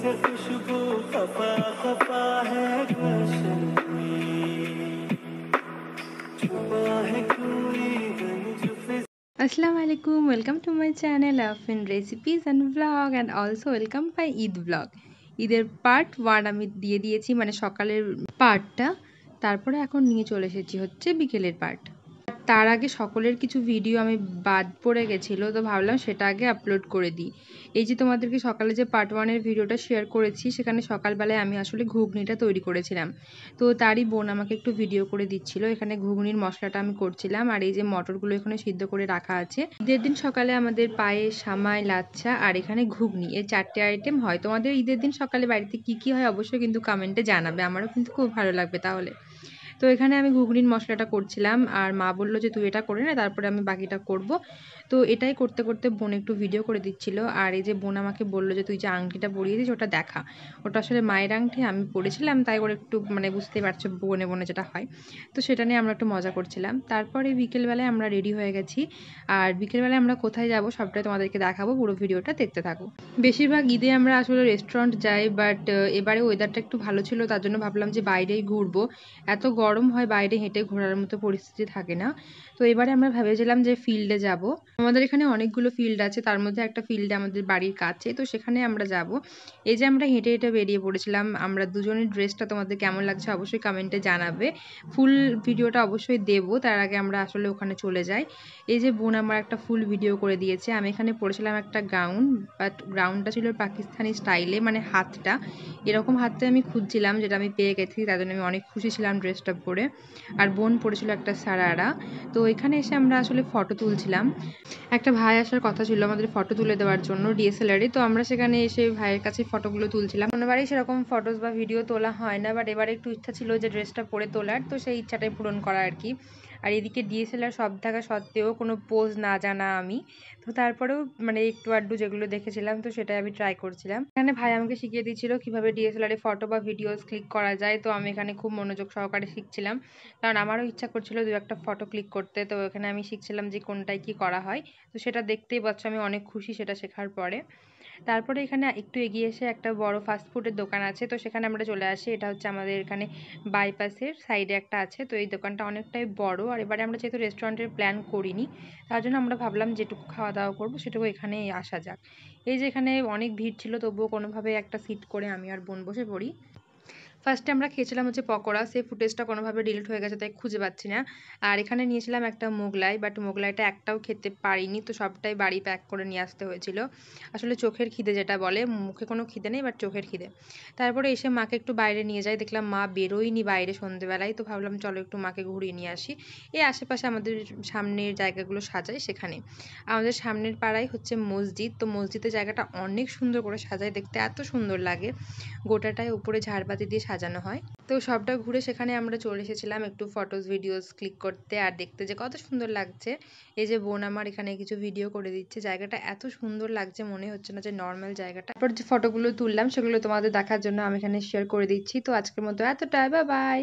खुशबू खफा खफा है गुलशन में, छुपा है कोई गंज फिजा। আসসালামু আলাইকুম, ওয়েলকাম টু মাই চ্যানেল আফিন recipes and blog and also welcome by Eid blog. ঈদের পার্ট 1 আমি দিয়ে দিয়েছি, মানে সকালের পার্টটা। তারপরে এখন নিয়ে চলে এসেছি হচ্ছে বিকেলের পার্ট। তার আগে সকলের কিছু ভিডিও আমি বাদ পড়ে গেছিলো, তো ভাবলাম সেটা আগে আপলোড করে দিই। এই যে তোমাদেরকে সকালে যে পার্ট 1-এর ভিডিওটা শেয়ার করেছি, সেখানে সকালবেলায় আমি আসলে ঘুগনিটা তৈরি করেছিলাম। তো তারই বোন আমাকে একটু ভিডিও করে দিচ্ছিল। এখানে ঘুগনির মশলাটা আমি করছিলাম, আর এই যে মটরগুলো এখানে সিদ্ধ করে রাখা আছে। ঈদের দিন সকালে আমাদের পায়েস, সামাই, লাচ্ছা আর এখানে ঘুগনি, এই 4টে আইটেম হয়। তোমাদের ঈদের দিন সকালে বাড়িতে কি কি হয় অবশ্যই কিন্তু কমেন্টে জানাবে, আমারও কিন্তু খুব ভালো লাগবে তাহলে। তো এখানে আমি ঘুগনির মশলাটা করছিলাম, আর মা বলল যে তুই এটা করে নে, তারপরে আমি বাকিটা করব। তো এটাই করতে করতে বোন একটু ভিডিও করে দিচ্ছিল। আর এই যে বোন আমাকে বলল যে তুই যে আংটিটা পরিয়েছিস ওটা দেখা, ওটা আসলে মায়ের আংটি, আমি পরেছিলাম, তাই করে একটু মানে বুঝতেই পারছো বনে বনে যেটা হয়। তো সেটা নিয়ে আমরা একটু মজা করছিলাম। তারপরে বিকেলবেলায় আমরা রেডি হয়ে গেছি, আর বিকেলবেলায় আমরা কোথায় যাব সবটাই তোমাদেরকে দেখাবো, পুরো ভিডিওটা দেখতে থাকো। বেশিরভাগ ঈদে আমরা আসলে রেস্টুরেন্ট যাই, বাট এবারে ওয়েদারটা একটু ভালো ছিল, তার জন্য ভাবলাম যে বাইরেই ঘুরবো। এত গরম হয় বাইরে, হেঁটে ঘোরার মতো পরিস্থিতি থাকে না। তো এবারে আমরা ভেবেছিলাম যে ফিল্ডে যাব। আমাদের এখানে অনেকগুলো ফিল্ড আছে, তার মধ্যে একটা ফিল্ডে আমাদের বাড়ির কাছে, তো সেখানে আমরা যাব। এই যে আমরা হেঁটে হেঁটে বেরিয়ে পড়েছিলাম। আমরা দুজনের ড্রেসটা তোমাদের কেমন লাগছে অবশ্যই কমেন্টে জানাবে। ফুল ভিডিওটা অবশ্যই দেবো, তার আগে আমরা আসলে ওখানে চলে যাই। এই যে বোন আমার একটা ফুল ভিডিও করে দিয়েছে। আমি এখানে পরেছিলাম একটা গাউন, বাট গাউনটা ছিল পাকিস্তানি স্টাইলে, মানে হাতটা এরকম হাতটা আমি খুঁজছিলাম, যেটা আমি পেয়ে গেছি, তার জন্য আমি অনেক খুশি ছিলাম ড্রেসটা পরে। আর বোন পরেছিল একটা সারারা। তো এখানে এসে আমরা আসলে ফটো তুলছিলাম। একটা ভাই আসার কথা ছিল আমাদের ফটো তুলে দেওয়ার জন্য ডিএসএলআরে, তো আমরা সেখানে এসে ভাইয়ের কাছে ফটোগুলো তুলছিলাম। কোনোবারই সেরকম ফটোস বা ভিডিও তোলা হয় না, বাট এবারে একটু ইচ্ছা ছিল যে ড্রেসটা পরে তোলার, তো সেই ইচ্ছাটাই পূরণ করা আর কি। আর এদিকে ডিএসএলআর সব থাকা সত্ত্বেও কোনো পোজ না জানা আমি, তো তারপরেও মানে একটু আধটু যেগুলো দেখেছিলাম তো সেটাই আমি ট্রাই করছিলাম। এখানে ভাই আমাকে শিখিয়ে দিচ্ছিল কিভাবে ডিএসএলআরে ফটো বা ভিডিওস ক্লিক করা যায়, তো আমি এখানে খুব মনোযোগ সহকারে শিখছিলাম, কারণ আমারও ইচ্ছা করছিল দু একটা ফটো ক্লিক করতে। তো এখানে আমি শিখছিলাম যে কোনটায় কি করা হয়, তো সেটা দেখতেই পাচ্ছ আমি অনেক খুশি সেটা শেখার পরে। তারপরে এখানে একটু এগিয়ে এসে একটা বড় ফাস্টফুডের দোকান আছে, তো সেখানে আমরা চলে আসি। এটা হচ্ছে আমাদের এখানে বাইপাসের সাইডে একটা আছে, তো এই দোকানটা অনেকটাই বড়। আর এবারে আমরা যেহেতু রেস্টুরেন্টের প্ল্যান করিনি, তার জন্য আমরা ভাবলাম যেটুকু খাওয়া দাওয়া করবো সেটুকু এখানেই আসা যাক। এই যে এখানে অনেক ভিড় ছিল, তবুও কোনোভাবে একটা সিট করে আমি আর বোন বসে পড়ি। ফার্স্টে আমরা খেয়েছিলাম হচ্ছে পকোড়া, সেই ফুটেজটা কোনোভাবে ডিলিট হয়ে গেছে তাই খুঁজে পাচ্ছি না। আর এখানে নিয়েছিলাম একটা মোগলাই, বাট মোগলাইটা একটাও খেতে পারিনি, তো সবটাই বাড়ি প্যাক করে নিয়ে আসতে হয়েছিল। আসলে চোখের খিদে যেটা বলে, মুখে কোনো খিদে নেই বাট চোখের খিদে। তারপরে এসে মাকে একটু বাইরে নিয়ে যাই, দেখলাম মা বেরোয়নি বাইরে সন্ধ্যেবেলায়, তো ভাবলাম চলো একটু মাকে ঘুরিয়ে নিয়ে আসি। এই আশেপাশে আমাদের সামনের জায়গাগুলো সাজাই সেখানে। আমাদের সামনের পাড়ায় হচ্ছে মসজিদ, তো মসজিদের জায়গাটা অনেক সুন্দর করে সাজায়, দেখতে এত সুন্দর লাগে। গোটাটায় উপরে ঝাড়বাতি দিয়ে সাজানো হয়। তো সবটা ঘুরে সেখানে আমরা চলে এসেছিলাম একটু ফটোস ভিডিওস ক্লিক করতে আর দেখতে যে কত সুন্দর লাগছে। এই যে বোন আমার এখানে কিছু ভিডিও করে দিচ্ছে, জায়গাটা এত সুন্দর লাগছে, মনে হচ্ছে না যে নর্মাল জায়গাটা। তারপর যে ফটোগুলো তুললাম সেগুলো তোমাদের দেখার জন্য আমি এখানে শেয়ার করে দিচ্ছি। তো আজকের মতো এতটাই, বাই বাই।